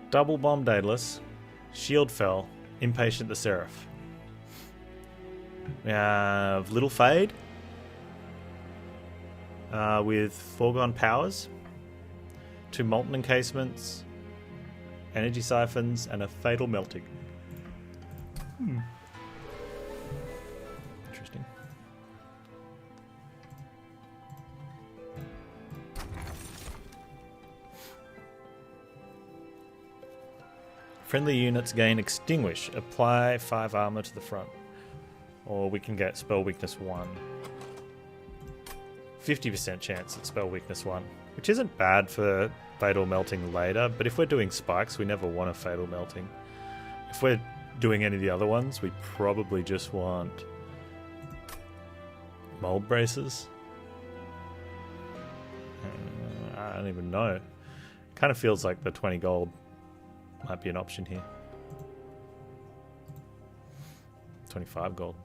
Double Bomb Daedalus, Shield Fell, Impatient the Seraph. We have Little Fade with Foregone Powers, 2 Molten Encasements, Energy Siphons, and a Fatal Melting. Interesting. Friendly units gain Extinguish. Apply 5 armor to the front. Or we can get Spell Weakness 1. 50% chance at Spell Weakness 1. Which isn't bad for Fatal Melting later, but if we're doing spikes, we never want a Fatal Melting. If we're doing any of the other ones, we probably just want Mold Braces. I don't even know. Kind of feels like the 20 gold might be an option here. 25 gold.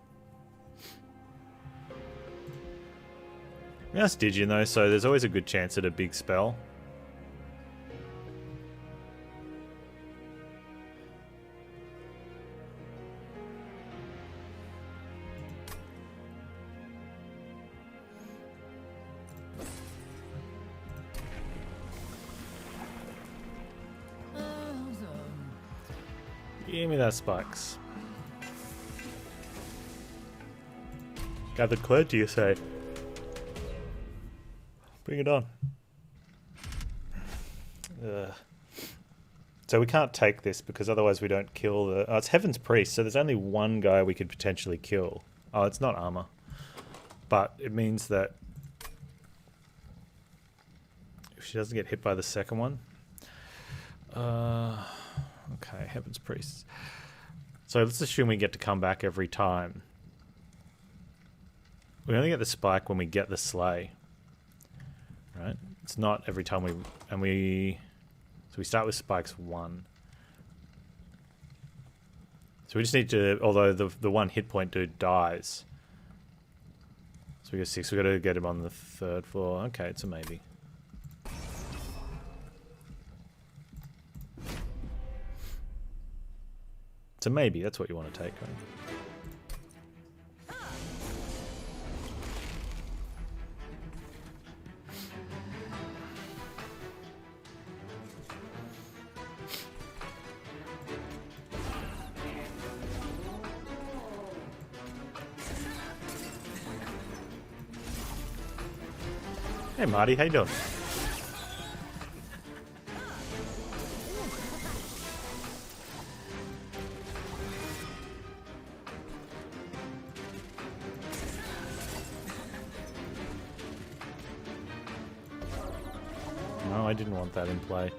Yeah, Stygian though, so there's always a good chance at a big spell. Give me that spikes. Gathered Clergy, you say? Bring it on. So we can't take this because otherwise we don't kill the... Oh, it's Heaven's Priest, so there's only one guy we could potentially kill. Oh, it's not armor. But it means that if she doesn't get hit by the second one... Okay, Heaven's Priests. So let's assume we get to come back every time. We only get the spike when we get the slay. Right? It's not every time we... So we start with spikes 1. So we just need to... Although the 1 hit point dude dies. So we get 6. We've got to get him on the 3rd floor. Okay, it's a maybe. It's a maybe, that's what you want to take, right? Hey Marty, how you doing? No, I didn't want that in play.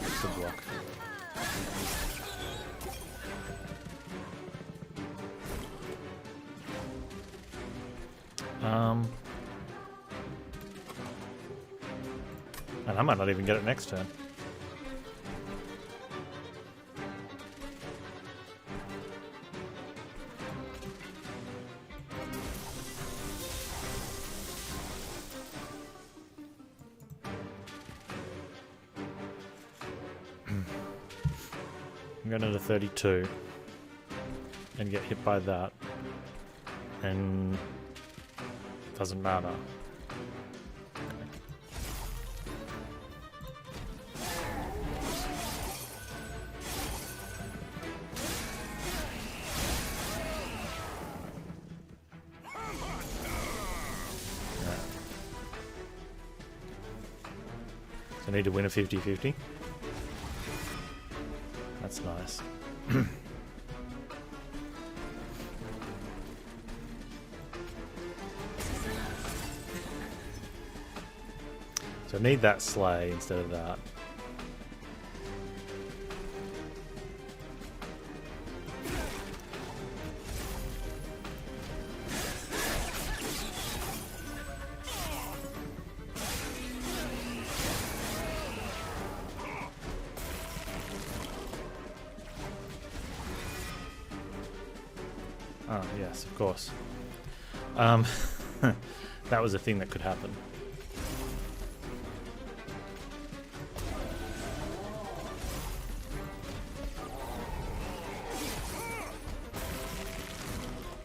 It's a block. And I might not even get it next turn. I'm going to 32 and get hit by that, and it doesn't matter. So I need to win a 50-50. That's nice. So I need that slay instead of that. Oh, yes, of course. That was a thing that could happen.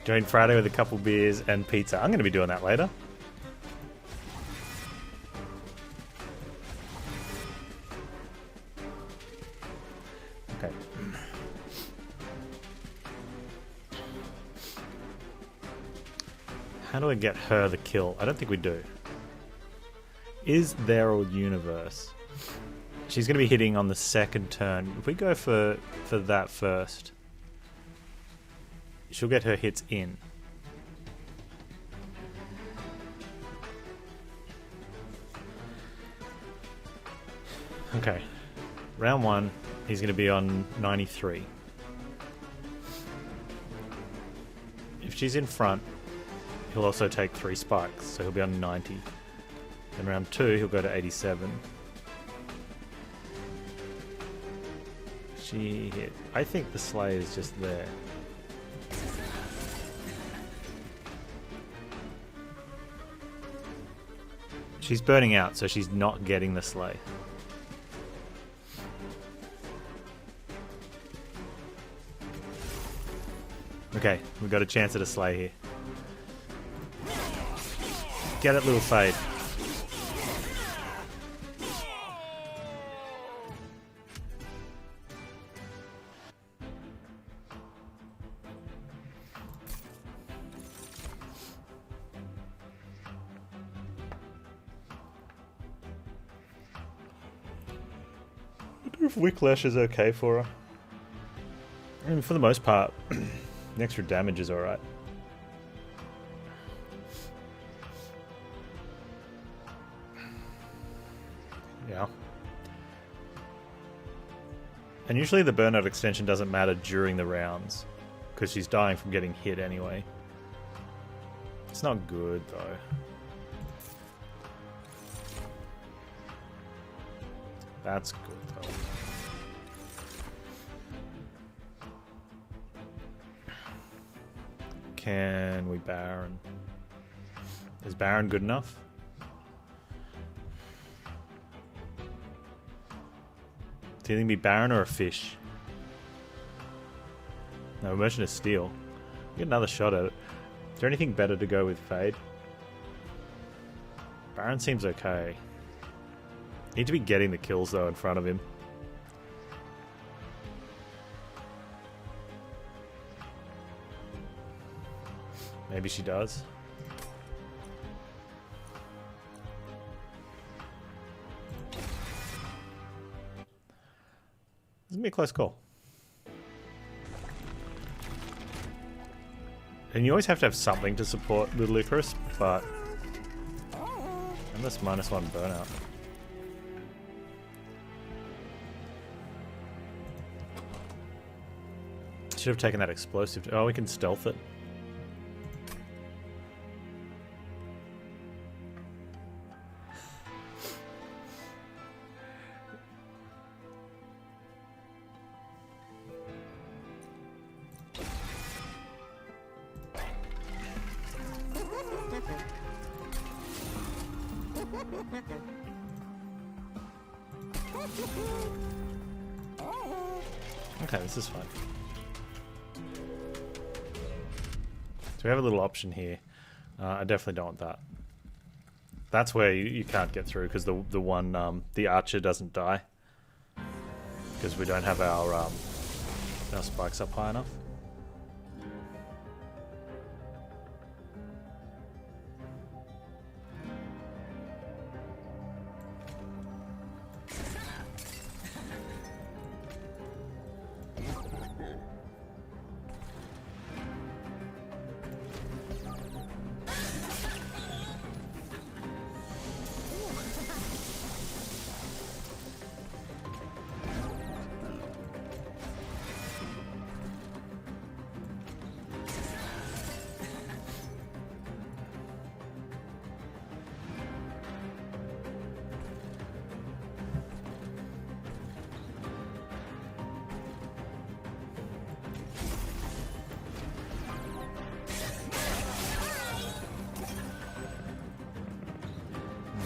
Join Friday with a couple beers and pizza. I'm going to be doing that later. Okay. How do I get her the kill? I don't think we do. Is there a universe? She's going to be hitting on the second turn. If we go for that first, she'll get her hits in. Okay. Round 1, he's going to be on 93. If she's in front, he'll also take 3 spikes, so he'll be on 90. Then round 2, he'll go to 87. She hit. I think the sleigh is just there. She's burning out, so she's not getting the sleigh. Okay, we've got a chance at a sleigh here. Get it, little fade. I wonder if Whiplash is okay for her. I mean, for the most part, the extra damage is alright. Yeah. And usually the burnout extension doesn't matter during the rounds, because she's dying from getting hit anyway. It's not good, though. That's good, though. Can we Baron? Is Baron good enough? Do you think it'd be Baron or a fish? No, Merchant of Steel. Get another shot at it. Is there anything better to go with Fade? Baron seems okay. Need to be getting the kills though in front of him. Maybe she does. This is gonna be a close call. And you always have to have something to support Little Icarus, but unless -1 burnout. Should have taken that explosive. Oh, we can stealth it. Okay, this is fine. So we have a little option here. I definitely don't want that. That's where you can't get through because the archer doesn't die because we don't have our spikes up high enough.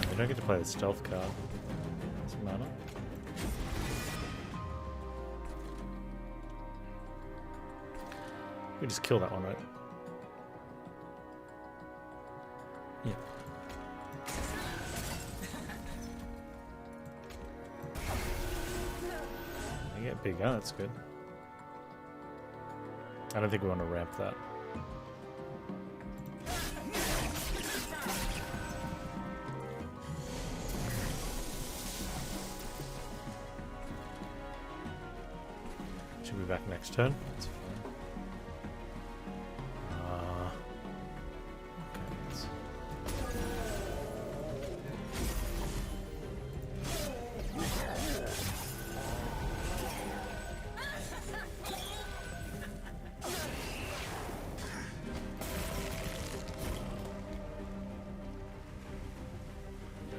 We don't get to play the stealth card. Doesn't matter. We just kill that one, right? Yeah. They get bigger, that's good. I don't think we want to ramp that. Should be back next turn. That's fine. Okay, let's...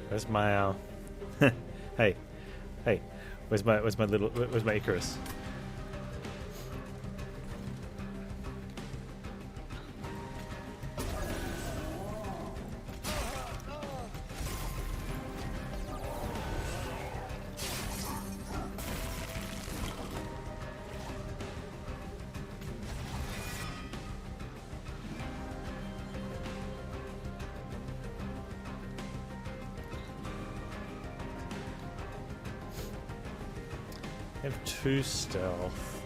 Where's my hey, where's my Icarus? I have 2 stealth.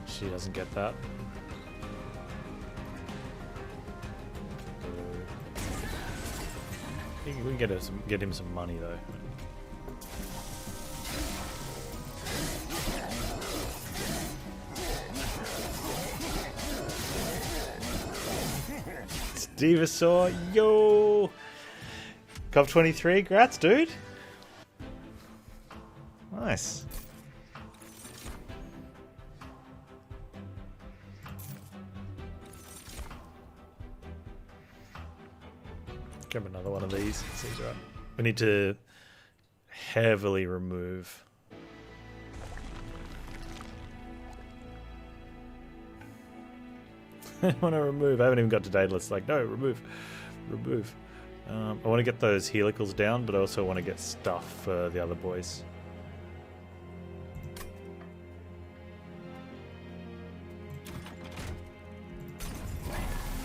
She doesn't get that. We can get him some money though. Stevosaur, yo! Cop 23, grats, dude. Nice. Grab another one of these. Seems right. We need to heavily remove. I want to remove. I haven't even got to Daedalus. Like, no, remove. Remove. I want to get those helicals down, but I also want to get stuff for the other boys.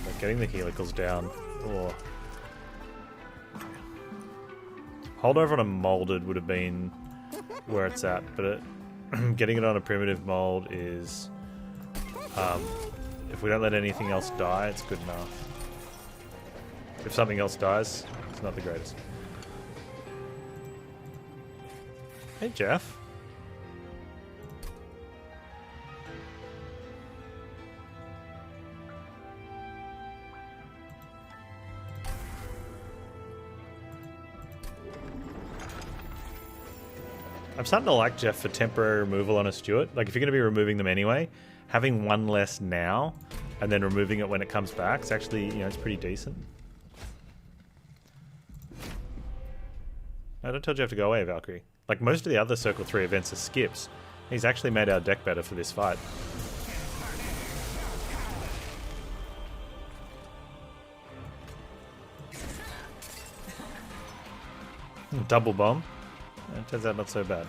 Like getting the helicals down. Oh. Holdover on a molded would have been where it's at, but getting it on a primitive mold is... if we don't let anything else die, it's good enough. If something else dies, it's not the greatest. Hey, Jeff. I'm starting to like Jeff for temporary removal on a Stewart. Like, if you're going to be removing them anyway, having one less now and then removing it when it comes back, it's actually, you know, it's pretty decent. I don't tell Jeff to go away, Valkyrie. Like, most of the other Circle 3 events are skips. He's actually made our deck better for this fight. Double bomb. It turns out not so bad.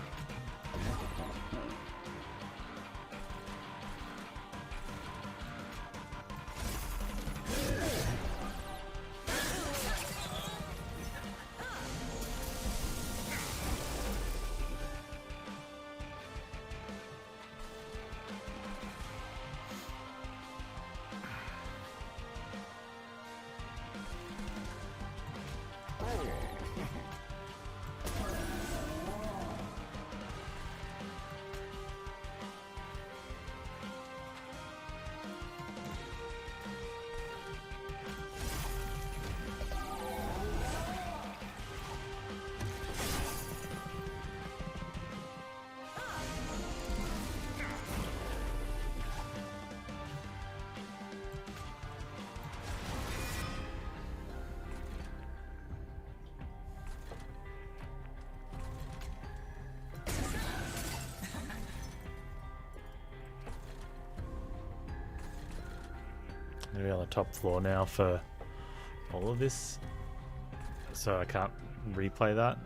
Maybe on the top floor now for all of this, so I can't replay that.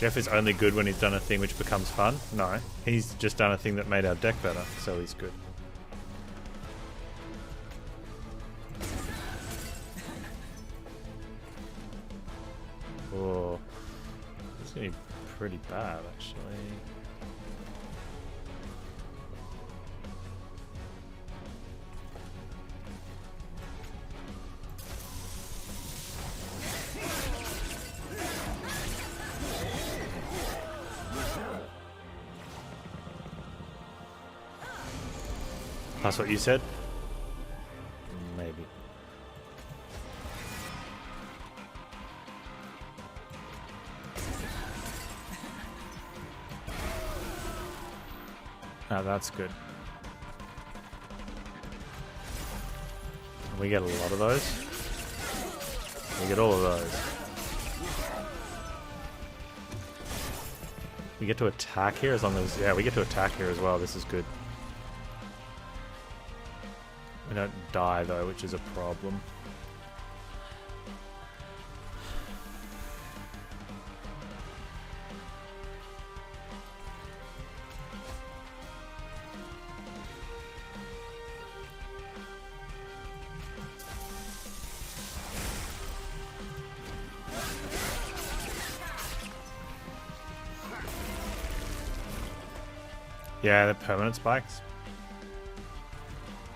Jeff is only good when he's done a thing which becomes fun. No, he's just done a thing that made our deck better, so he's good. Oh, this is going to be pretty bad, actually. That's what you said? Maybe. Oh, that's good. We get a lot of those. We get all of those. We get to attack here as long as... Yeah, we get to attack here as well. This is good. We don't die though, which is a problem. Yeah, the permanent spikes.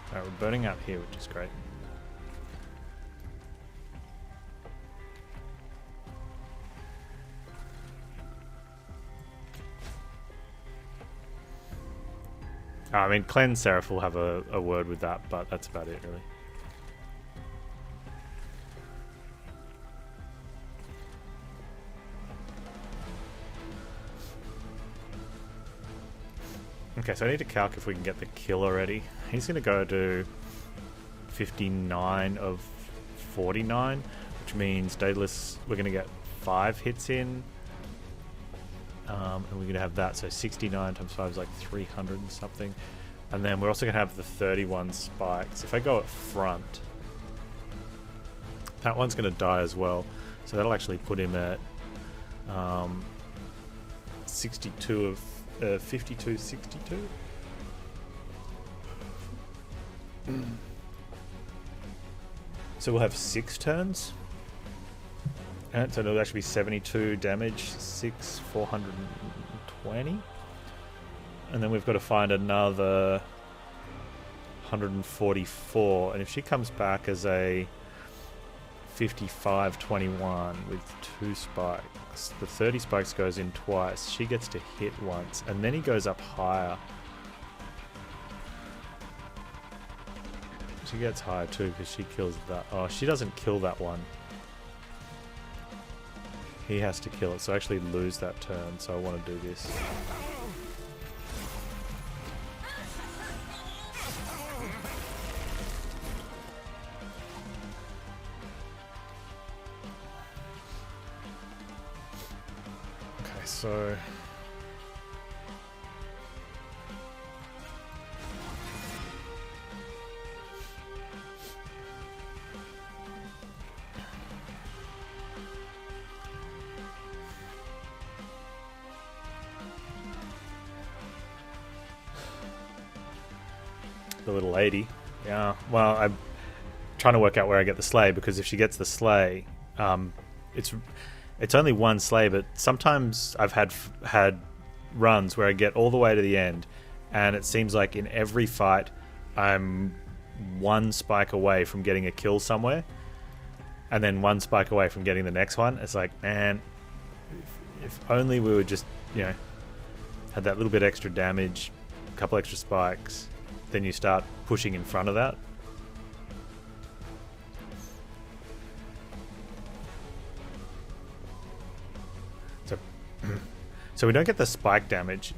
Alright, we're burning out here, which is great. I mean, Cleanse Seraph will have a word with that, but that's about it, really. Okay, so I need to calc if we can get the kill already. He's going to go to 59 of 49, which means Daedalus, we're going to get 5 hits in. And we're going to have that, so 69 times 5 is like 300 and something. And then we're also going to have the 31 spikes. If I go at front, that one's going to die as well. So that'll actually put him at 62 of 52, 62. So we'll have 6 turns. And so it'll actually be 72 damage, 6, 420. And then we've got to find another 144. And if she comes back as a 55-21 with 2 spikes, the 30 spikes goes in twice. She gets to hit once, and then he goes up higher. She gets higher too because she kills that. Oh, she doesn't kill that one. He has to kill it, so I actually lose that turn, so I want to do this. Okay, so... the little lady. Yeah, well, I'm trying to work out where I get the sleigh, because if she gets the sleigh, it's only one sleigh, but sometimes I've had runs where I get all the way to the end, and it seems like in every fight I'm 1 spike away from getting a kill somewhere, and then 1 spike away from getting the next one. It's like, man, if only we would just, you know, had that little bit extra damage, a couple extra spikes, then you start pushing in front of that. So we don't get the spike damage.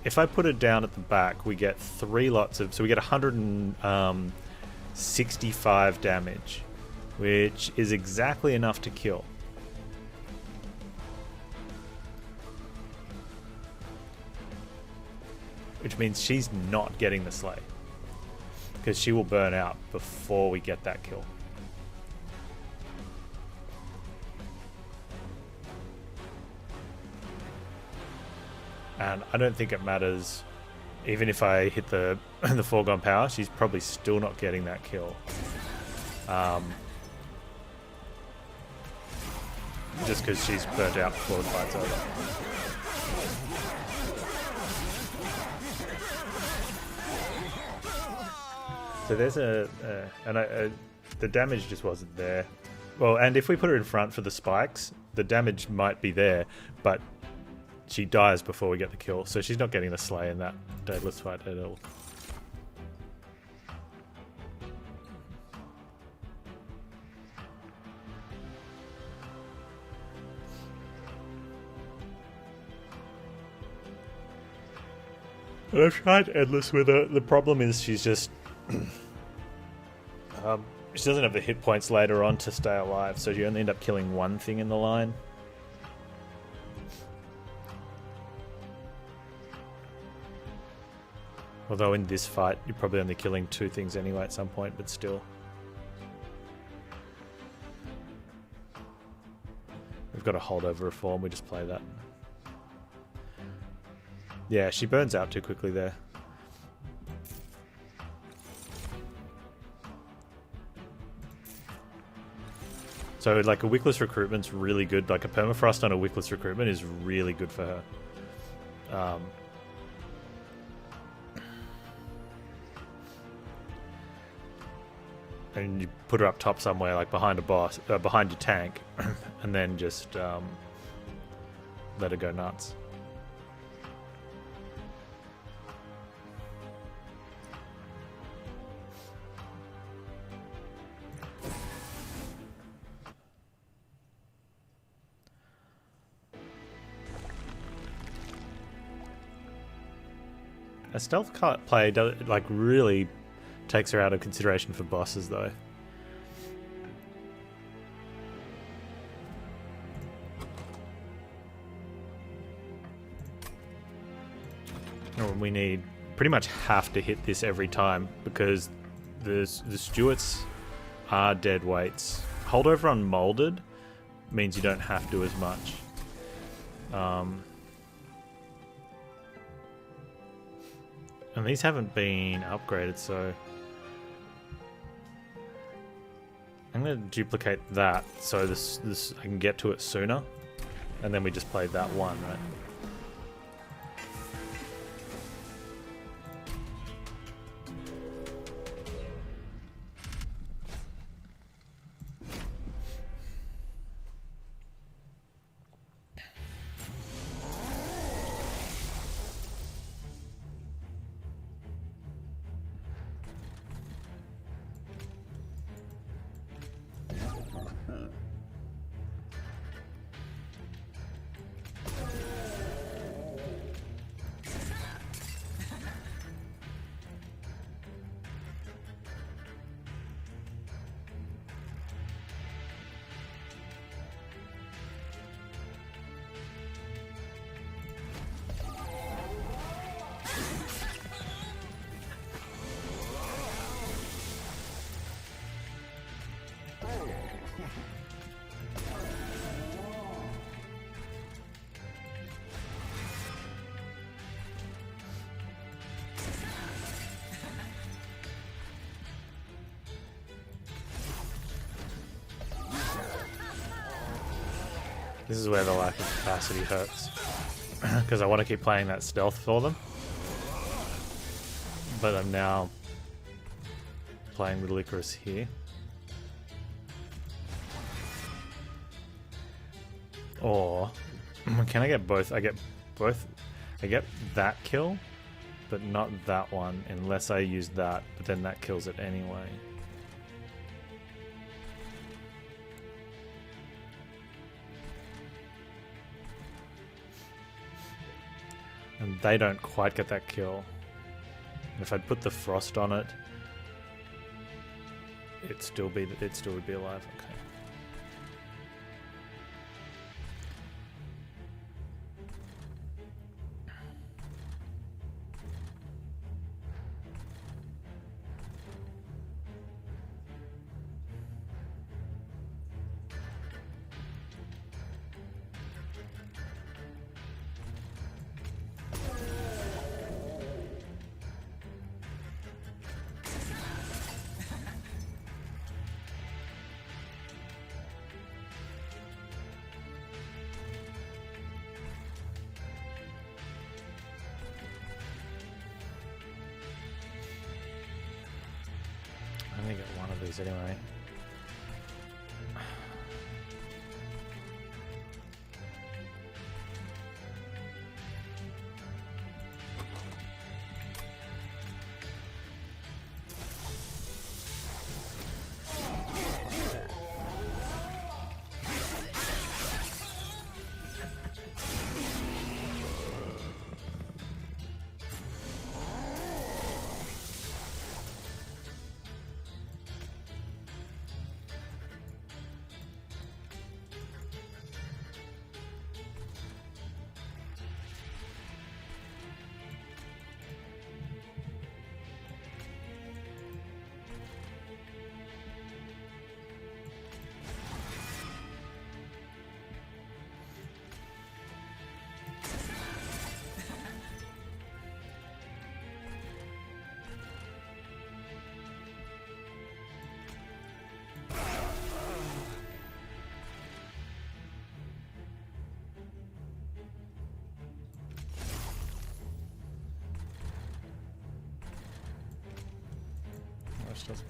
If I put it down at the back, we get 3 lots of... So we get 165 damage, which is exactly enough to kill. Which means she's not getting the sleigh, because she will burn out before we get that kill. And I don't think it matters. Even if I hit the the foregone power, she's probably still not getting that kill. Just because she's burnt out before the fight's over. So there's the damage just wasn't there. Well, and if we put her in front for the spikes, the damage might be there, but she dies before we get the kill, so she's not getting the slay in that Daedalus fight at all. I've tried Endless with her. The problem is she's just... she doesn't have the hit points later on to stay alive, so you only end up killing one thing in the line. Although in this fight, you're probably only killing two things anyway at some point, but still. We've got a holdover reform, we just play that. Yeah, she burns out too quickly there. So like a wickless recruitment's really good. Like a permafrost on a wickless recruitment is really good for her. And you put her up top somewhere, like behind a boss, behind your tank, and then just let her go nuts. A stealth play like really takes her out of consideration for bosses, though. We pretty much have to hit this every time because the Stuarts are dead weights. Holdover on molded means you don't have to as much. And these haven't been upgraded, so I'm going to duplicate that so this I can get to it sooner, and then we just play that one, right? This is where the lack of capacity hurts. Because I want to keep playing that stealth for them. But I'm now playing with Icarus here. Or can I get both? I get both. I get that kill, but not that one unless I use that, but then that kills it anyway. And they don't quite get that kill. And if I'd put the frost on it, it still would be alive. Okay. gonna get one of these anyway. Does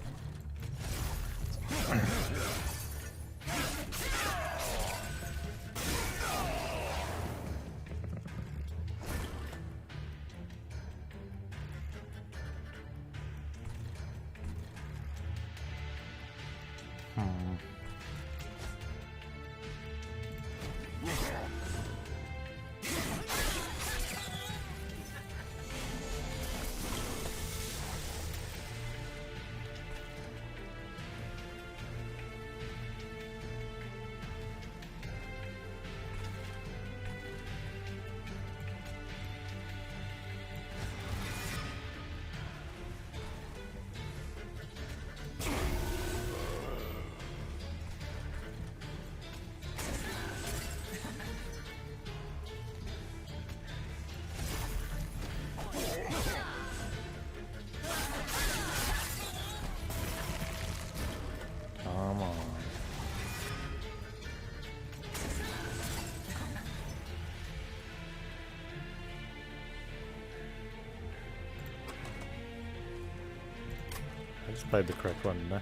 I just played the correct one, didn't I?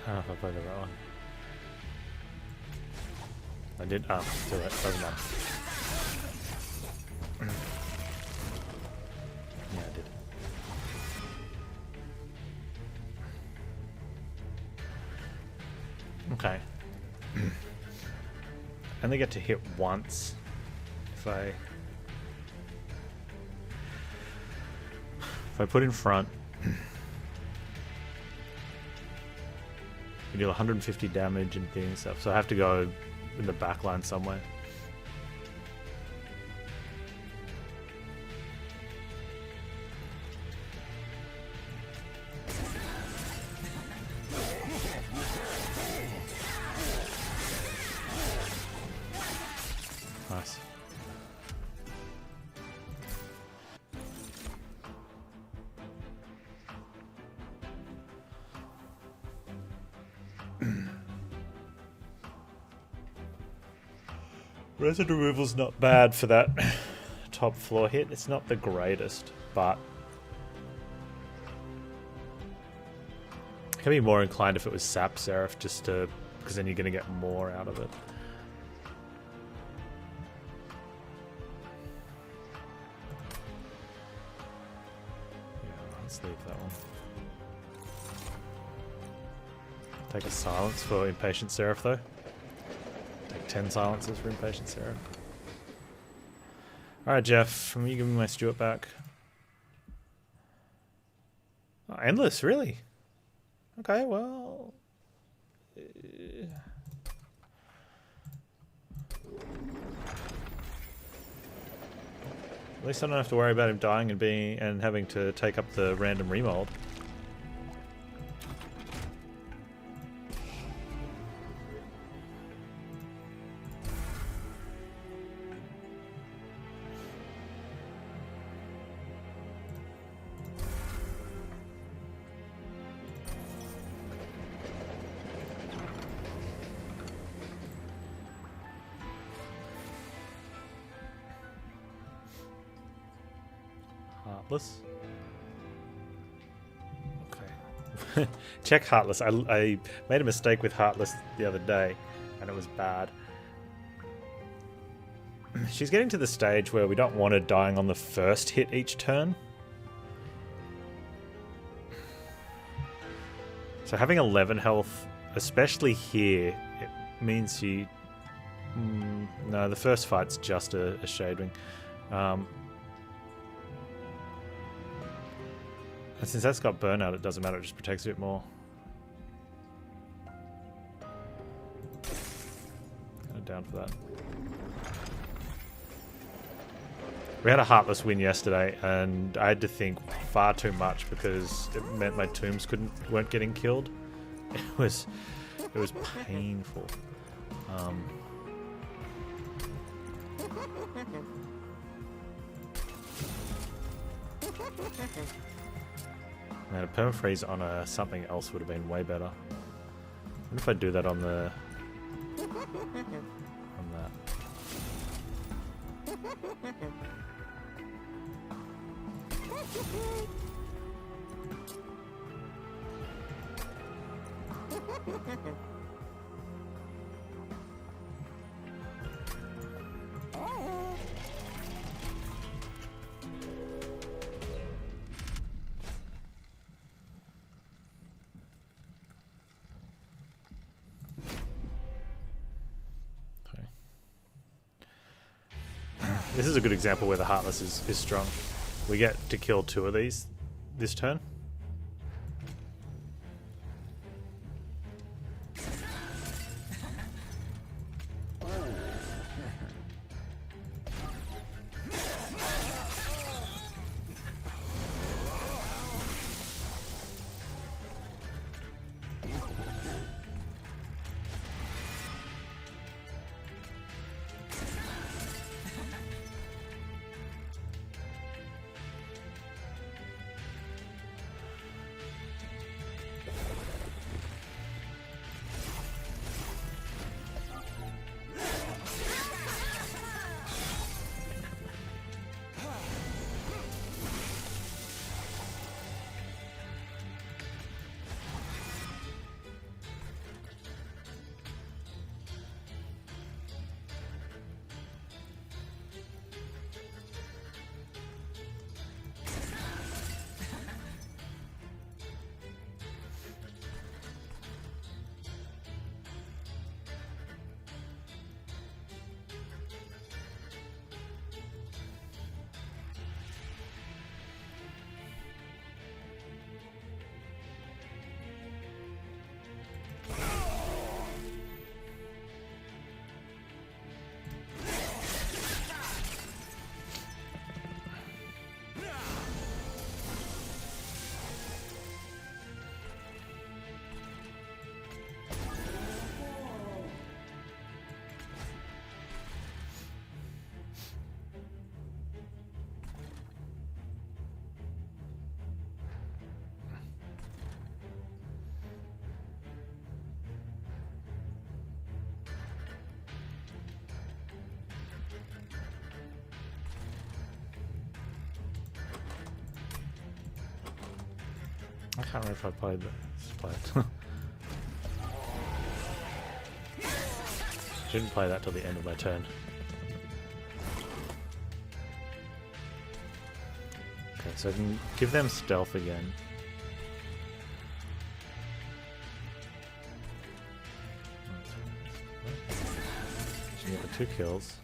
I don't know if I played the right one. I did. Oh, too late. Doesn't matter. Yeah, I did. Okay. I only get to hit once if I put in front. You deal 150 damage and things stuff, so I have to go in the back line somewhere. Nice. Resin removal's not bad for that top floor hit. It's not the greatest, but I can be more inclined if it was Sap Seraph, just to, because then you're going to get more out of it. Yeah, let's leave that one. Take a silence for Impatient Seraph though. 10 silences for Impatient Seraph. Alright, Jeff, you give me my Stuart back. Oh, endless, really? Okay, well... At least I don't have to worry about him dying and having to take up the random remold. Heartless. Okay. Check Heartless. I made a mistake with Heartless the other day, and it was bad. She's getting to the stage where we don't want her dying on the first hit each turn. So having 11 health, especially here, it means she... no, the first fight's just a Shadewing. And since that's got burnout, it doesn't matter, it just protects a bit more. Kind of down for that. We had a Heartless win yesterday, and I had to think far too much because it meant my tombs weren't getting killed. It was painful. Man, a permafreeze on something else would have been way better. What if I do that on the... on that? This is a good example where the Heartless is strong. We get to kill 2 of these this turn. I can't remember if I played this. Shouldn't play that till the end of my turn. Okay, so I can give them stealth again. Should get the 2 kills.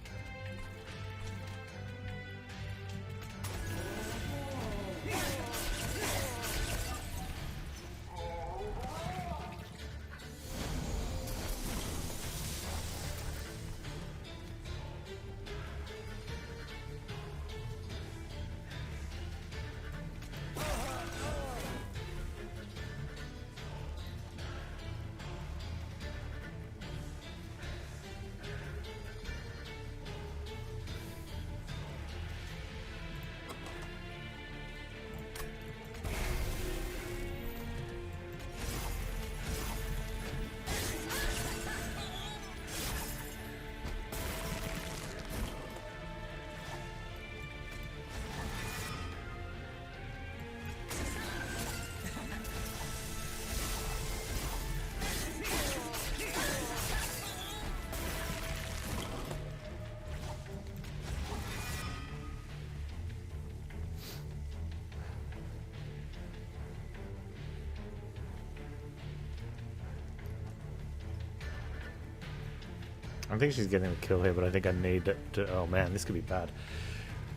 I think she's getting a kill here, but I think I need it to... Oh man, this could be bad.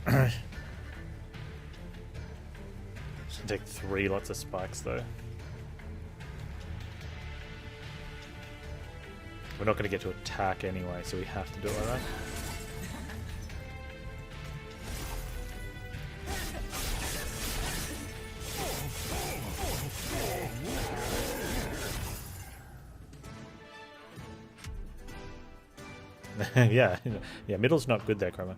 Just gonna take 3 lots of spikes though. We're not gonna get to attack anyway, so we have to do it like that. yeah, middle's not good there, Chroma.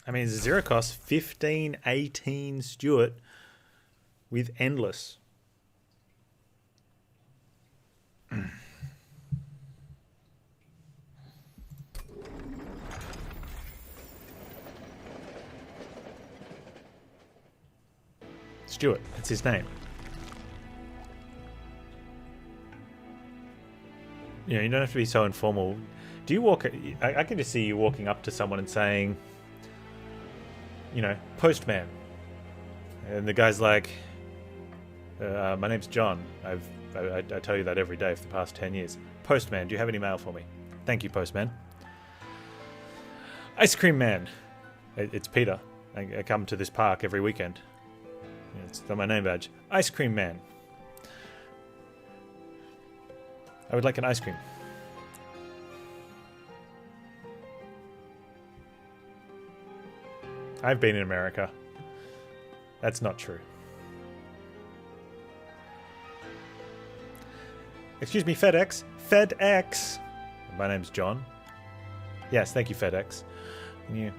I mean, it's a 0 cost, 15, 18 Stuart with endless. Stuart, that's his name. You know, you don't have to be so informal. Do you walk... I can just see you walking up to someone and saying, you know, postman. And the guy's like, my name's John. I tell you that every day for the past 10 years. Postman, do you have any mail for me? Thank you, postman. Ice cream man. It's Peter. I come to this park every weekend. It's on my name badge. Ice cream man. I would like an ice cream. I've been in America. That's not true. Excuse me, FedEx. FedEx. My name's John. Yes, thank you, FedEx. Can you...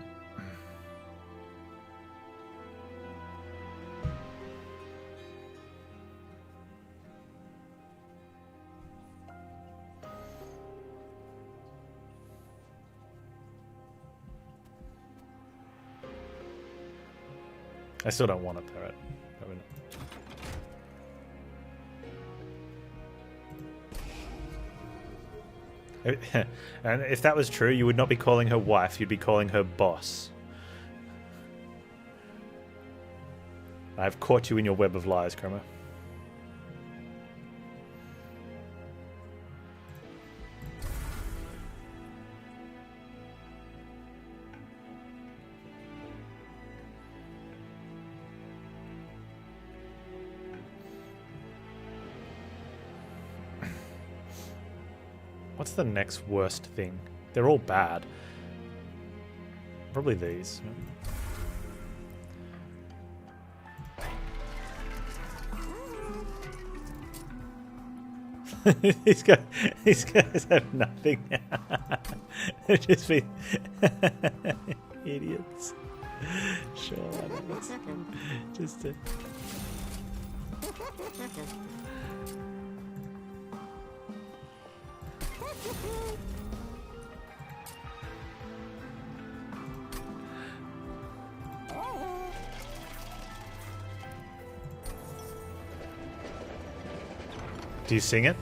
I still don't want it though, right? And if that was true, you would not be calling her wife, you'd be calling her boss. I've caught you in your web of lies, Chroma. What's the next worst thing? They're all bad. Probably these. these guys have nothing. They've just been idiots. Sure, just to... Do you sing it?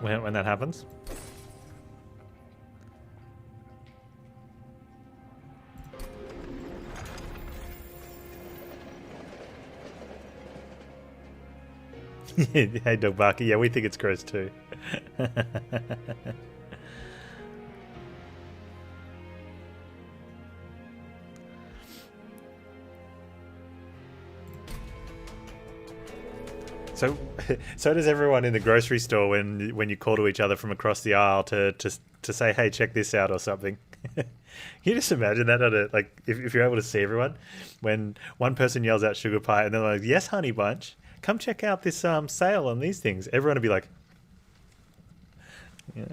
When that happens? Hey, Dog Barker. Yeah, we think it's gross too. So does everyone in the grocery store when you call to each other from across the aisle to say, hey, check this out or something. Can you just imagine that on a, like if you're able to see everyone when one person yells out sugar pie and they're like, yes, honey bunch, come check out this sale on these things. Everyone would be like, yeah.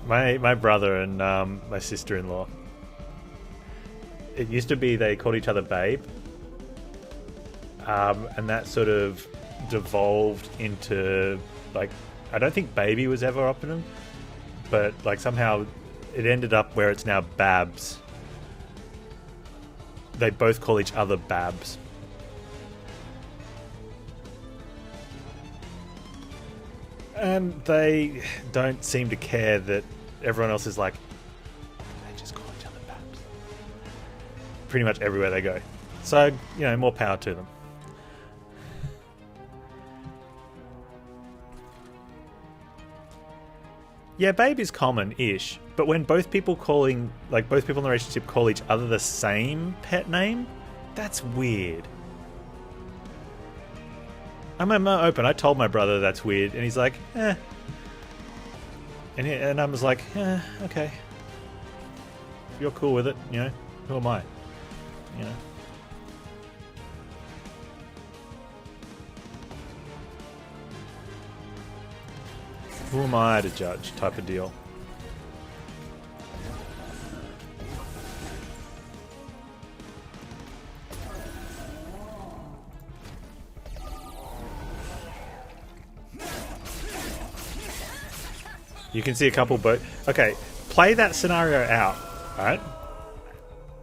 My brother and my sister-in-law. It used to be they called each other babe, and that sort of devolved into like, I don't think baby was ever optimum, but like somehow it ended up where it's now babs. They both call each other babs. And they don't seem to care that everyone else is like, they just call each other babs. Pretty much everywhere they go. So, you know, more power to them. Yeah, babe is common-ish, but when both people in the relationship call each other the same pet name, that's weird. I'm open. I told my brother that's weird, and he's like, eh. And I was like, okay. If you're cool with it, you know, who am I? You know. Who am I to judge type of deal. You can see a couple okay, play that scenario out, alright?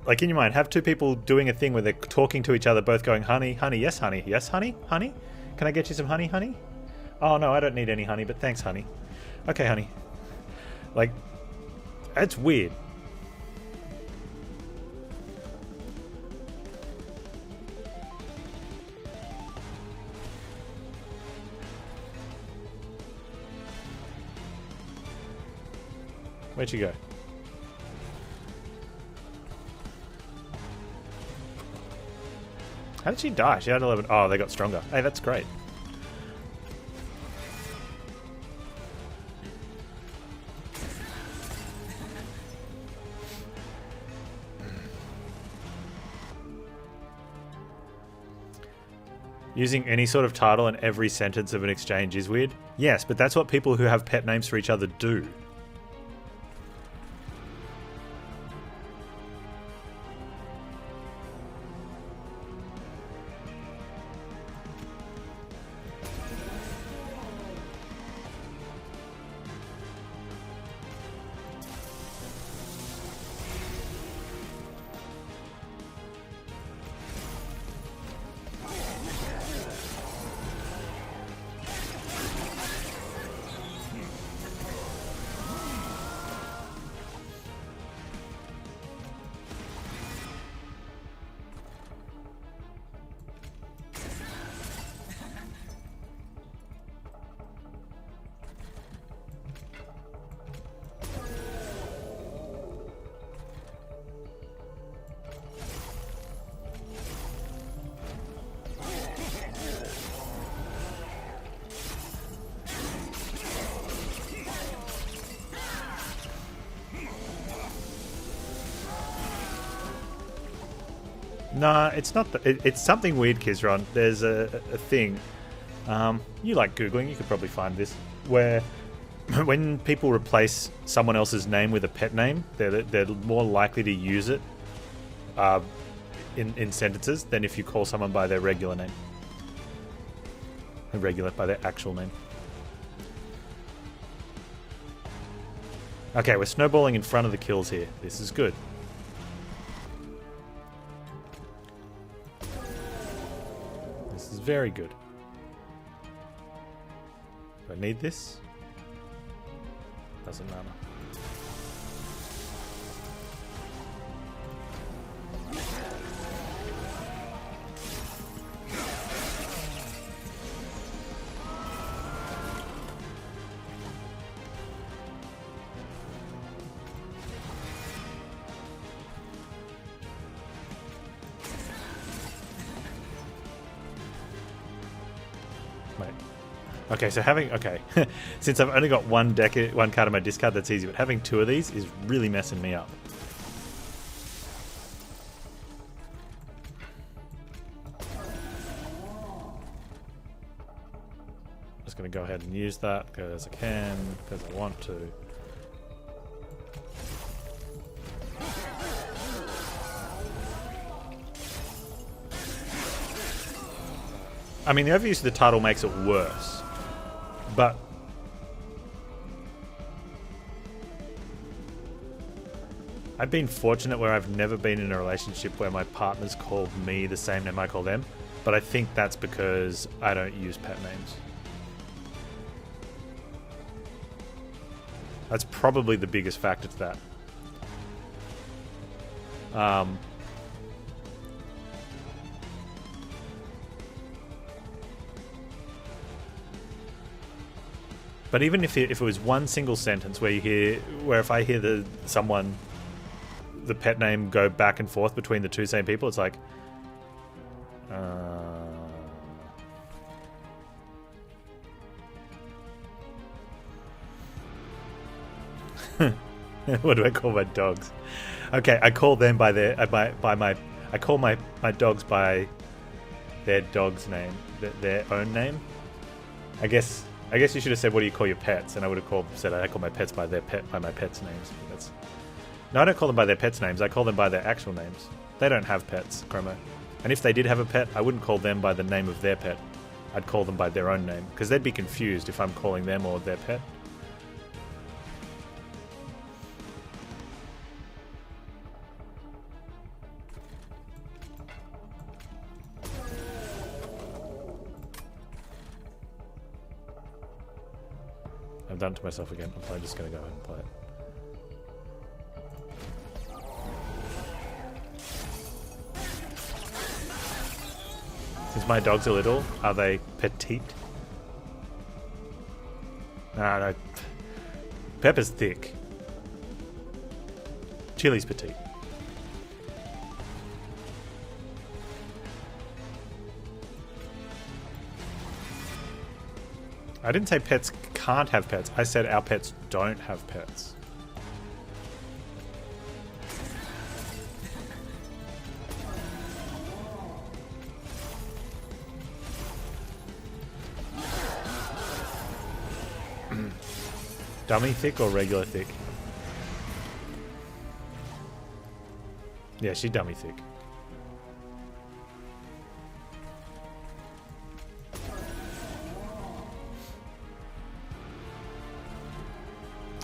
Like in your mind, have two people doing a thing where they're talking to each other, both going, honey, honey, yes, honey, yes, honey, honey? Can I get you some honey, honey? Oh no, I don't need any honey, but thanks, honey. Okay, honey. Like, that's weird. Where'd you go? How did she die? She had 11. Oh, they got stronger. Hey, that's great. Using any sort of title in every sentence of an exchange is weird. Yes, but that's what people who have pet names for each other do. Nah, it's not. It's something weird, Kizron. There's a thing. You like Googling, you could probably find this. Where when people replace someone else's name with a pet name, they're more likely to use it in sentences than if you call someone by their regular name. By their actual name. Okay, we're snowballing in front of the kills here. This is good. Very good. Do I need this? Doesn't matter. Okay, so since I've only got one card in my discard, that's easy, but having two of these is really messing me up. just going to go ahead and use that because I can, because I want to. I mean, the overuse of the title makes it worse, but I've been fortunate where I've never been in a relationship where my partner's called me the same name I call them, but I think that's because I don't use pet names. That's probably the biggest factor to that. But even if it was one single sentence where if I hear the pet name go back and forth between the two same people, it's like, what do I call my dogs? Okay, I call them by their I call my dogs by their dog's name, their own name. I guess you should have said, what do you call your pets? And I would have said I call my pets by my pets' names. No, I don't call them by their pets' names. I call them by their actual names. They don't have pets, Chromo. And if they did have a pet, I wouldn't call them by the name of their pet. I'd call them by their own name, because they'd be confused if I'm calling them or their pet. I've done it to myself again. I'm probably just going to go ahead and play it. Since my dogs are little, are they petite? No. Pepper's thick. Chili's petite. I didn't say pets can't have pets. I said our pets don't have pets. Dummy thick or regular thick? Yeah, she's dummy thick.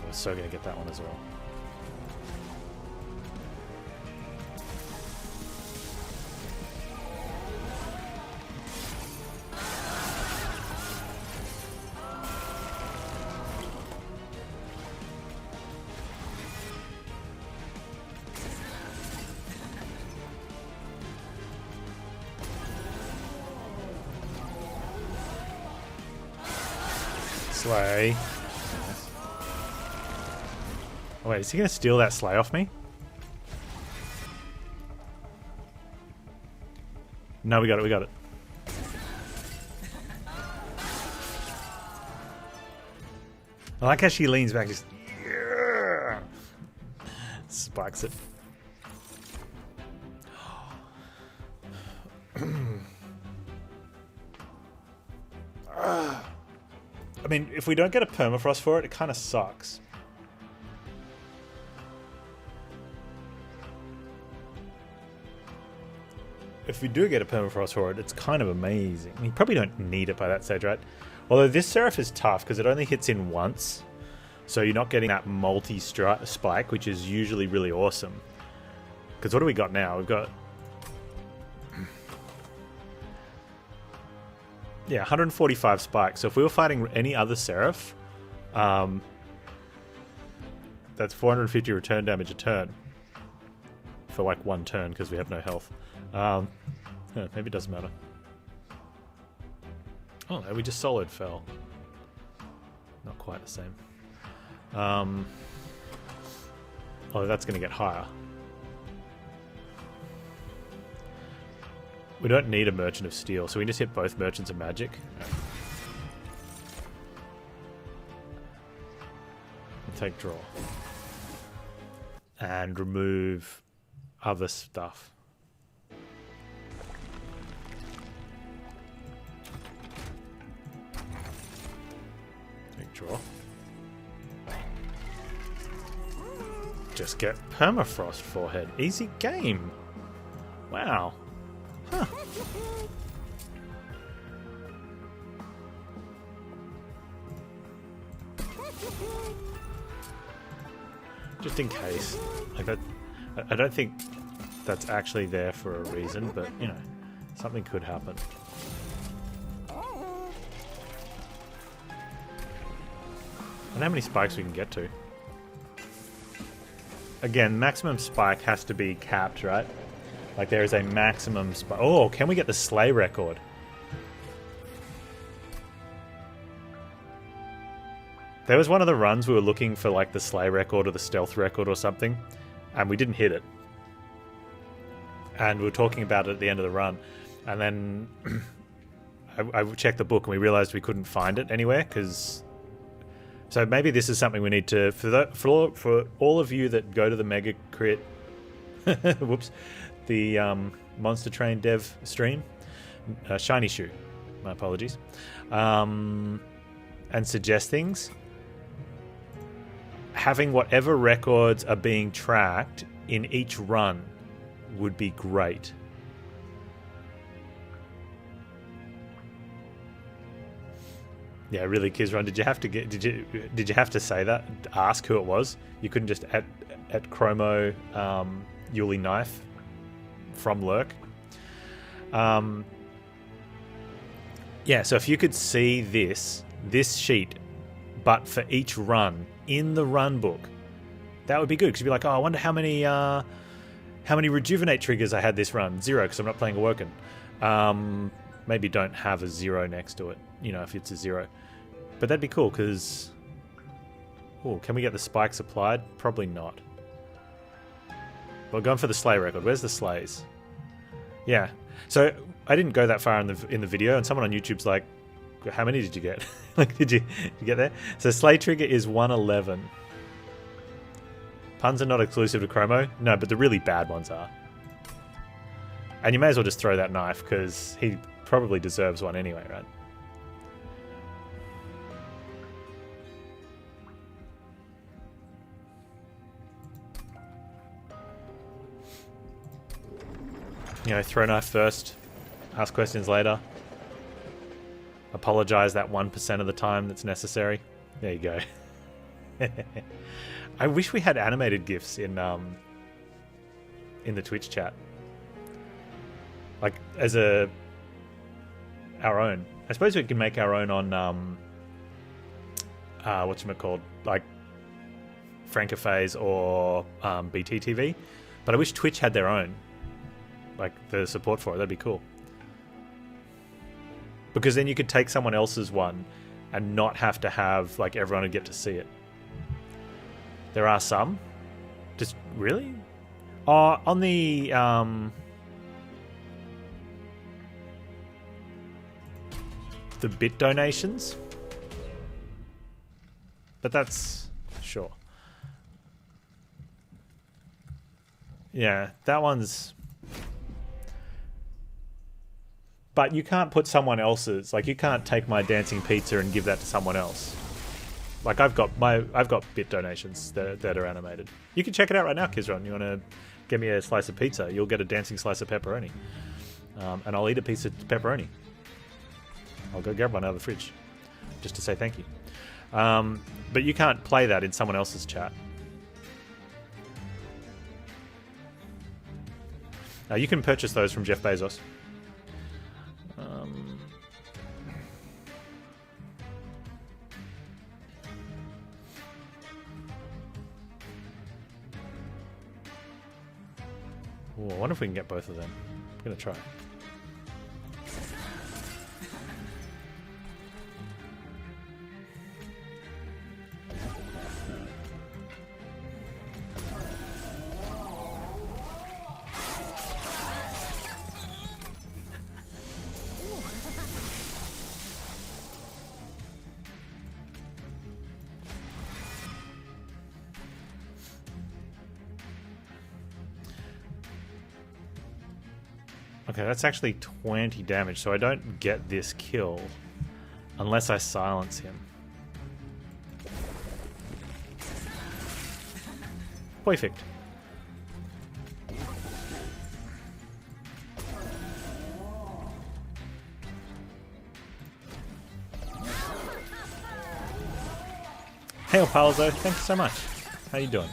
I'm so gonna get that one as well. Slay. Oh, wait, is he going to steal that slay off me? No, we got it. I like how she leans back, just spikes it. I mean, if we don't get a permafrost for it, it kind of sucks. If we do get a permafrost for it, it's kind of amazing. I mean, you probably don't need it by that stage, right? Although this Seraph is tough because it only hits in once. So you're not getting that multi-spike, which is usually really awesome. Because what do we got now? We've got... yeah, 145 spikes. So if we were fighting any other Seraph, that's 450 return damage a turn. For like one turn, because we have no health. Yeah, maybe it doesn't matter. Oh, no, we just solid fell. Not quite the same. Oh, that's going to get higher. We don't need a Merchant of Steel, so we just hit both Merchants of Magic. And take draw. And remove other stuff. draw. Just get permafrost forehead. Easy game. Wow. Huh. Just in case. Like that, I don't think that's actually there for a reason, but you know, something could happen. I don't know how many spikes we can get to. Again, maximum spike has to be capped, right? Like there is a maximum spike. Oh, can we get the sleigh record? There was one of the runs we were looking for like the sleigh record or the stealth record or something, and we didn't hit it. And we were talking about it at the end of the run, and then I checked the book and we realized we couldn't find it anywhere because. So maybe this is something we need to for all of you that go to the Mega Crit, whoops, the Monster Train Dev stream, Shiny Shoe, my apologies, and suggest things. Having whatever records are being tracked in each run would be great. Yeah, really, Kizron. Did you have to did you have to say that? Ask who it was. You couldn't just at Chromo Yuli Knife from Lurk. Yeah, so if you could see this sheet, but for each run in the run book, that would be good. Because you'd be like, oh, I wonder how many rejuvenate triggers I had this run. 0, because I'm not playing Awoken. Maybe don't have a 0 next to it. You know, if it's a 0. But that'd be cool, because... Oh, can we get the spikes applied? Probably not. We're going for the sleigh record. Where's the sleighs? Yeah. So, I didn't go that far in the video, and someone on YouTube's like, how many did you get? Like, did you get there? So, sleigh trigger is 111. Puns are not exclusive to Chromo. No, but the really bad ones are. And you may as well just throw that knife, because he probably deserves one anyway, right? You know, throw knife first, ask questions later. Apologize that 1% of the time that's necessary. There you go. I wish we had animated GIFs in the Twitch chat. Like, as our own. I suppose we can make our own on, whatchamacallit, like, Francophase or BTTV. But I wish Twitch had their own. Like, the support for it. That'd be cool. Because then you could take someone else's one and not have to have, like, everyone would get to see it. There are some. Just, really? Oh, on the, bit donations. But that's... Sure. Yeah, that one's... But you can't put someone else's... Like, you can't take my dancing pizza and give that to someone else. Like, I've got bit donations that are animated. You can check it out right now, Kizron. You want to get me a slice of pizza? You'll get a dancing slice of pepperoni. And I'll eat a piece of pepperoni. I'll go grab one out of the fridge. Just to say thank you. But you can't play that in someone else's chat. You can purchase those from Jeff Bezos. Ooh, I wonder if we can get both of them. I'm going to try. Okay, that's actually 20 damage, so I don't get this kill unless I silence him. Perfect. Hey, Palzo, thanks so much. How you doing?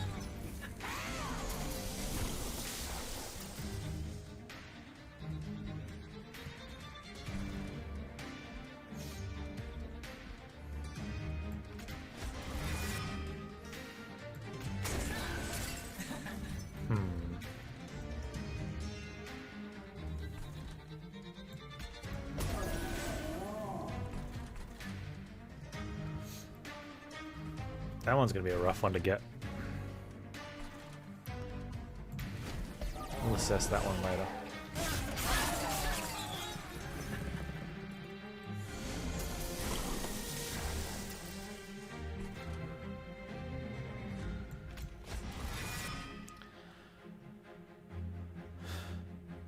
That one's going to be a rough one to get. We'll assess that one later.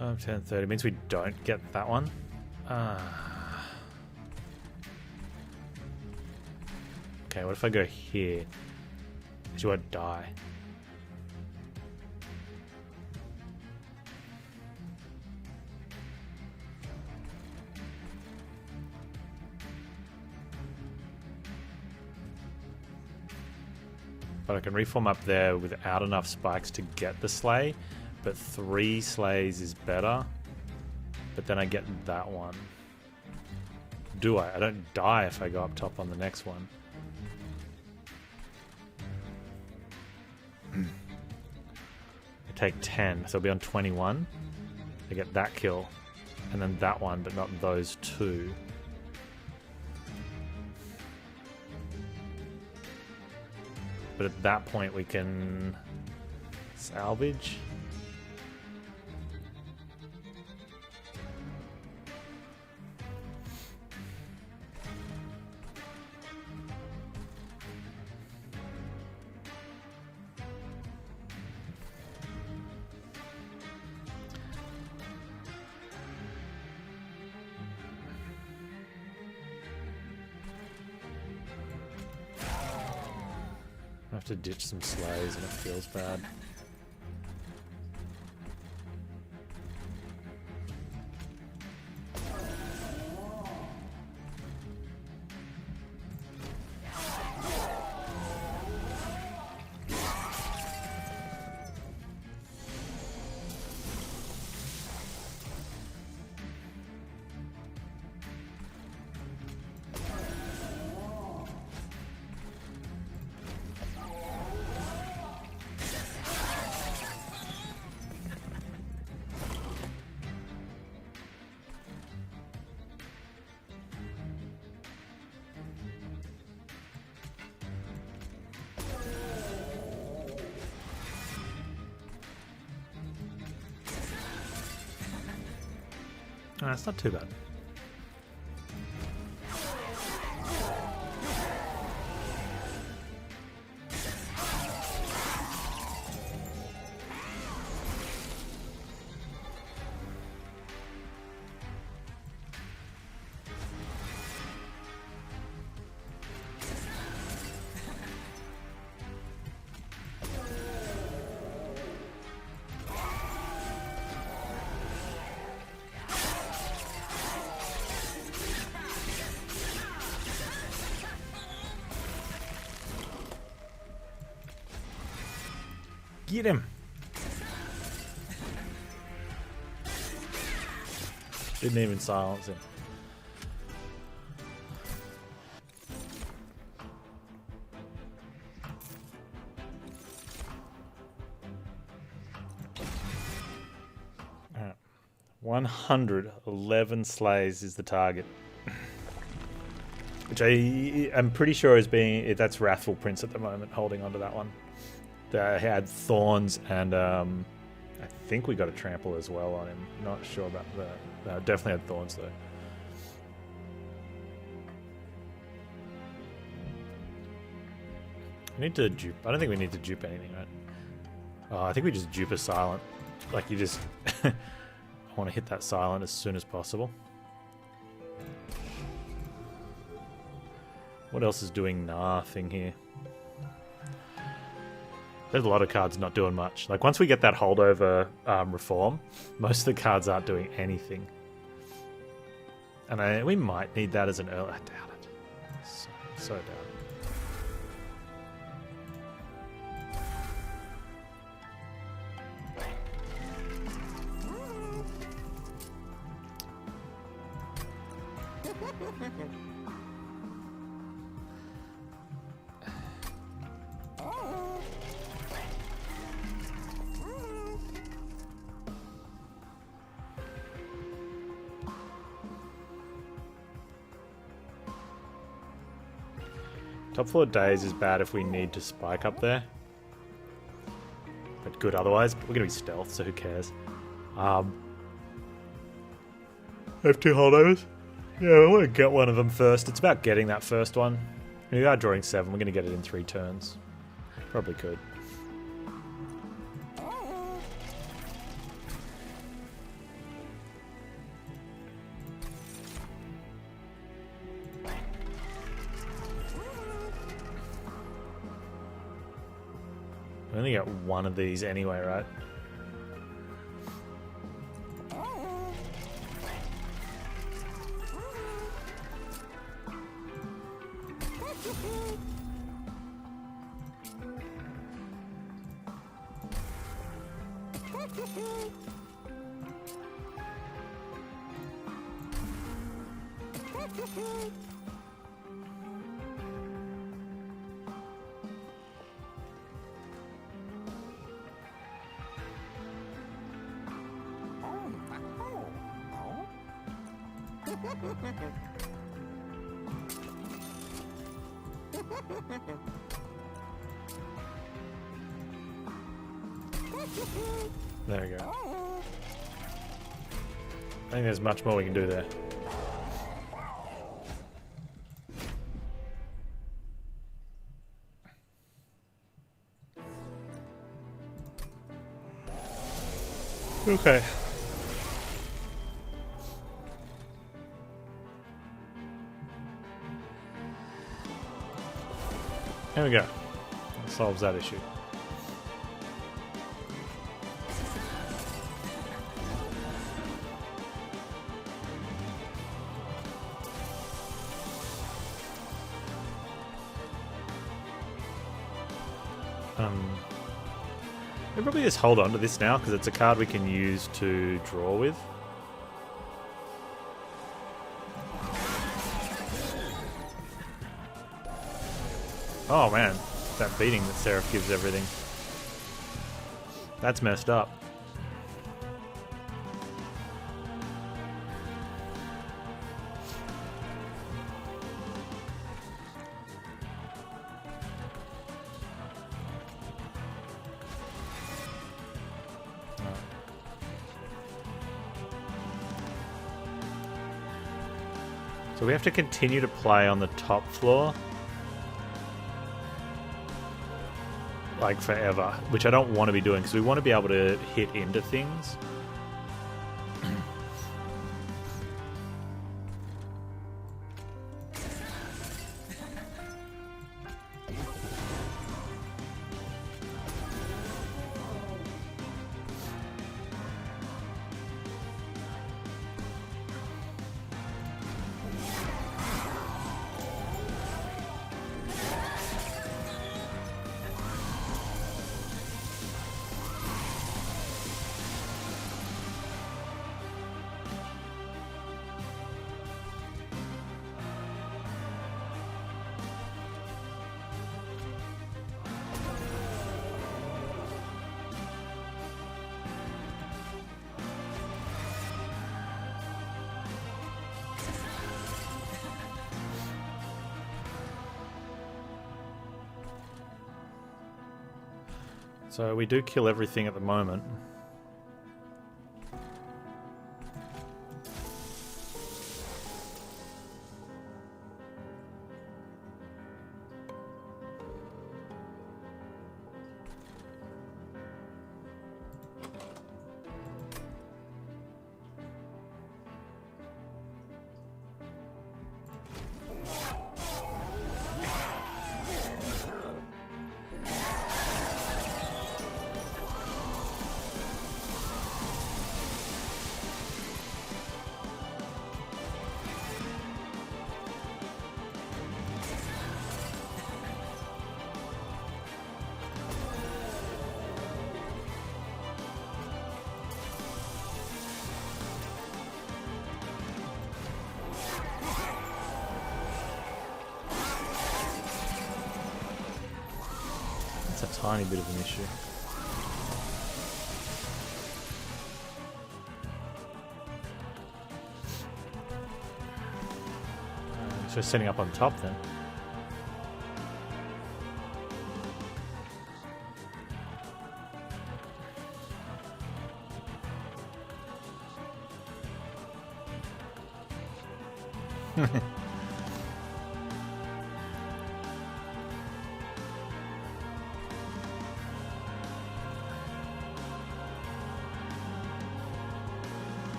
Oh, 10:30 means we don't get that one. Okay, what if I go here? Do I die? But I can reform up there without enough spikes to get the sleigh, but 3 sleighs is better. But then I get that one. Do I? I don't die if I go up top on the next one. I take 10, so I'll be on 21. I get that kill, and then that one, but not those 2. But at that point we can salvage. I have to ditch some sleighs and it feels bad. It's not too bad. Get him! Didn't even silence him. Alright. 111 sleighs is the target. Which I'm pretty sure is being... That's Wrathful Prince at the moment, holding onto that one. That had thorns and I think we got a trample as well on him. Not sure about that. Definitely had thorns though. We need to dupe. I don't think we need to dupe anything, right? I think we just dupe a silent. Like you just I want to hit that silent as soon as possible. What else is doing nothing here? there's a lot of cards not doing much. Like, once we get that holdover reform, most of the cards aren't doing anything. And we might need that as an early... I doubt it. So doubt it. Top floor days is bad if we need to spike up there. But good otherwise. But we're going to be stealth, so who cares? I have 2 holdovers. Yeah, I want to get one of them first. It's about getting that first one. We are drawing 7. We're going to get it in 3 turns. Probably could. I only get one of these anyway, right? There we go. I think there's much more we can do there. Okay. There we go. That solves that issue. We'll probably just hold on to this now because it's a card we can use to draw with. Oh man, that beating that Seraph gives everything. That's messed up. So we have to continue to play on the top floor. Like forever, which I don't want to be doing because we want to be able to hit into things. So we do kill everything at the moment. It's a tiny bit of an issue. So setting up on top then.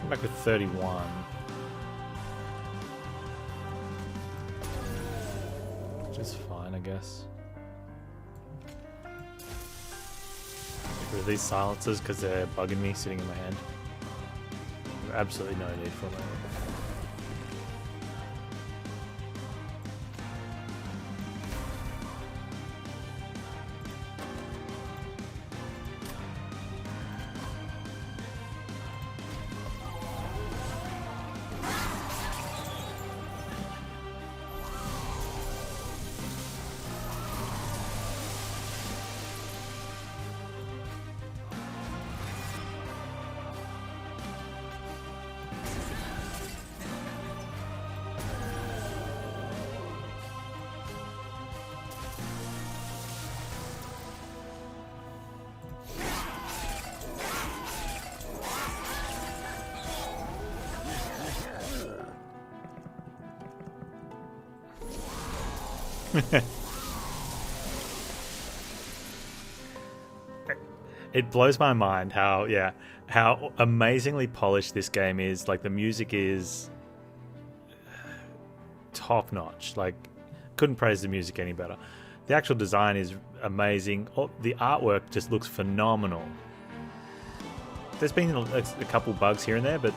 Come back with 31. Which is fine, I guess. Get rid of these silencers because they're bugging me sitting in my hand. There's absolutely no need for them. It blows my mind how amazingly polished this game is. Like, the music is top notch. Like, couldn't praise the music any better. The actual design is amazing. The artwork just looks phenomenal. There's been a couple bugs here and there, but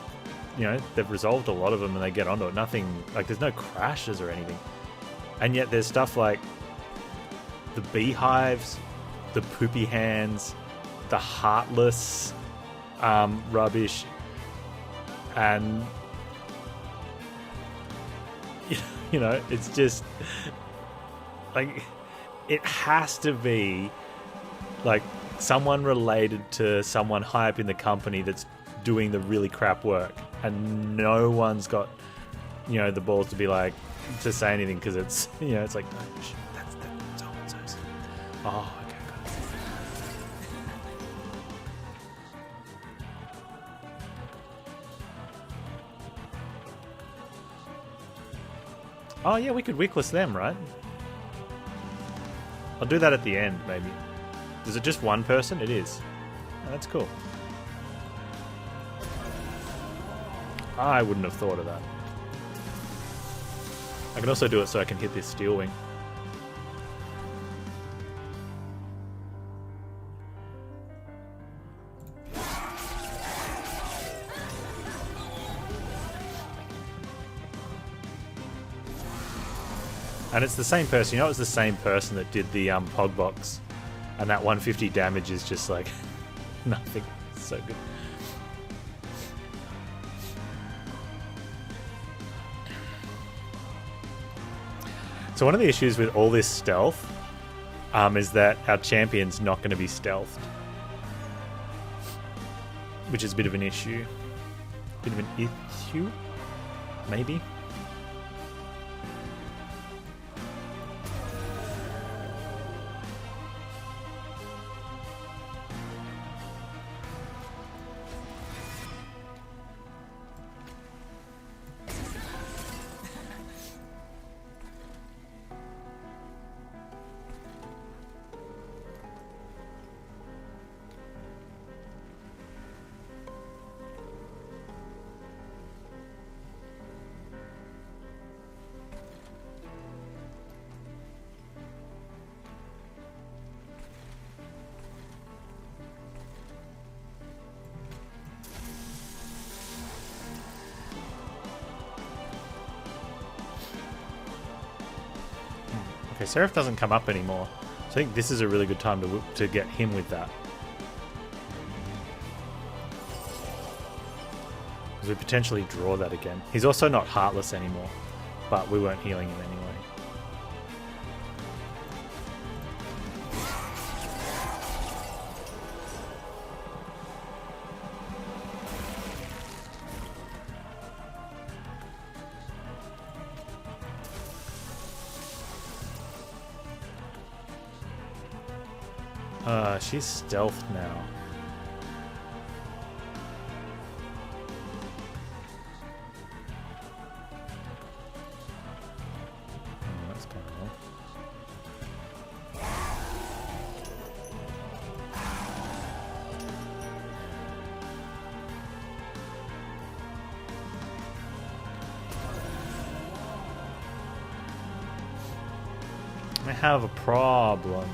you know, they've resolved a lot of them and they get onto it. Nothing, like, there's no crashes or anything. And yet there's stuff like the beehives, the poopy hands, the heartless rubbish, and you know, it's just like, it has to be like someone related to someone high up in the company that's doing the really crap work, and no one's got, you know, the balls to be like, to say anything, because it's, you know, it's like, oh, shit, that's so-and-so's. Oh, okay, got it. Oh yeah, we could wickless them, right? I'll do that at the end, maybe. Is it just one person? It is. Oh, that's cool. I wouldn't have thought of that. I can also do it so I can hit this steel wing. And it's the same person. You know, it's the same person that did the Pog box, and that 150 damage is just like nothing. It's so good. So one of the issues with all this stealth is that our champion's not going to be stealthed, which is a bit of an issue. Bit of an issue, maybe. Okay, Seraph doesn't come up anymore. So I think this is a really good time to get him with that. Because we potentially draw that again. He's also not Heartless anymore, but we weren't healing him anyway. She's stealthed now. Oh, that's kind of cool. I have a problem.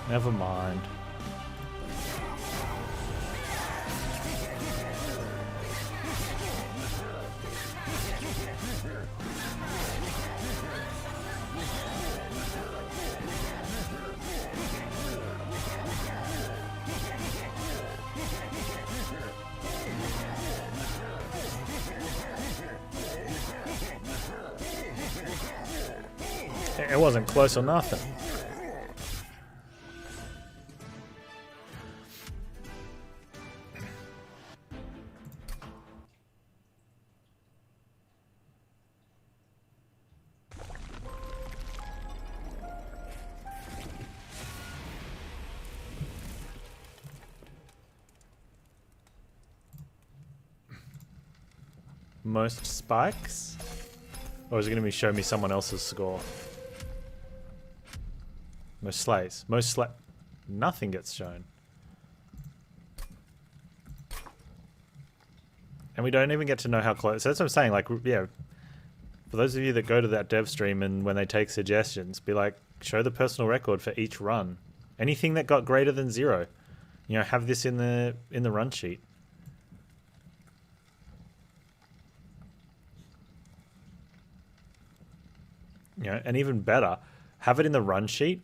Never mind. It wasn't close or nothing. Most spikes? Or is it going to be show me someone else's score? Most slays. Nothing gets shown. And we don't even get to know how close. So that's what I'm saying. Like, yeah, for those of you that go to that dev stream and when they take suggestions, be like, show the personal record for each run. Anything that got greater than 0. You know, have this in the run sheet. You know, and even better, have it in the run sheet,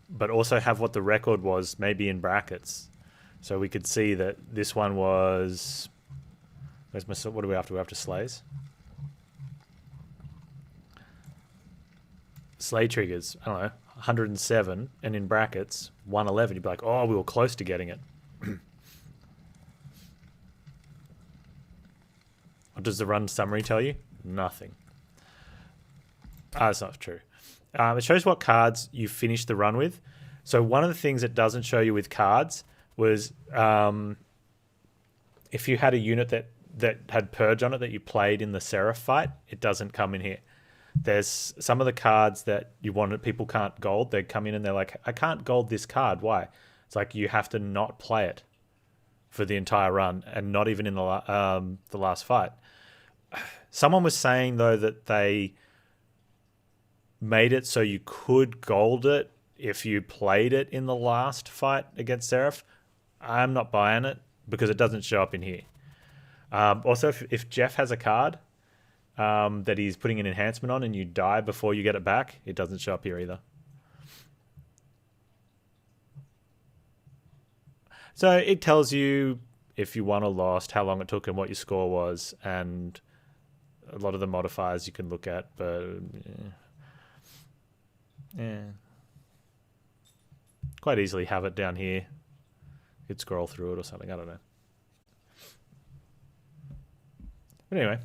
but also have what the record was maybe in brackets. So we could see that this one was... Where's my... What are we after? We're after slays? Slay triggers, I don't know, 107, and in brackets, 111. You'd be like, oh, we were close to getting it. What does the run summary tell you? Nothing. That's not true. It shows what cards you finished the run with. So one of the things it doesn't show you with cards was if you had a unit that had Purge on it that you played in the Seraph fight, it doesn't come in here. There's some of the cards that you wanted, people can't gold. They come in and they're like, I can't gold this card. Why? It's like you have to not play it for the entire run and not even in the last fight. Someone was saying, though, that they made it so you could gold it if you played it in the last fight against Seraph. I'm not buying it because it doesn't show up in here. Also, if Jeff has a card that he's putting an enhancement on and you die before you get it back, it doesn't show up here either. So it tells you if you won or lost, how long it took and what your score was, and a lot of the modifiers you can look at, but yeah. Quite easily have it down here. You could scroll through it or something, I don't know. But anyway,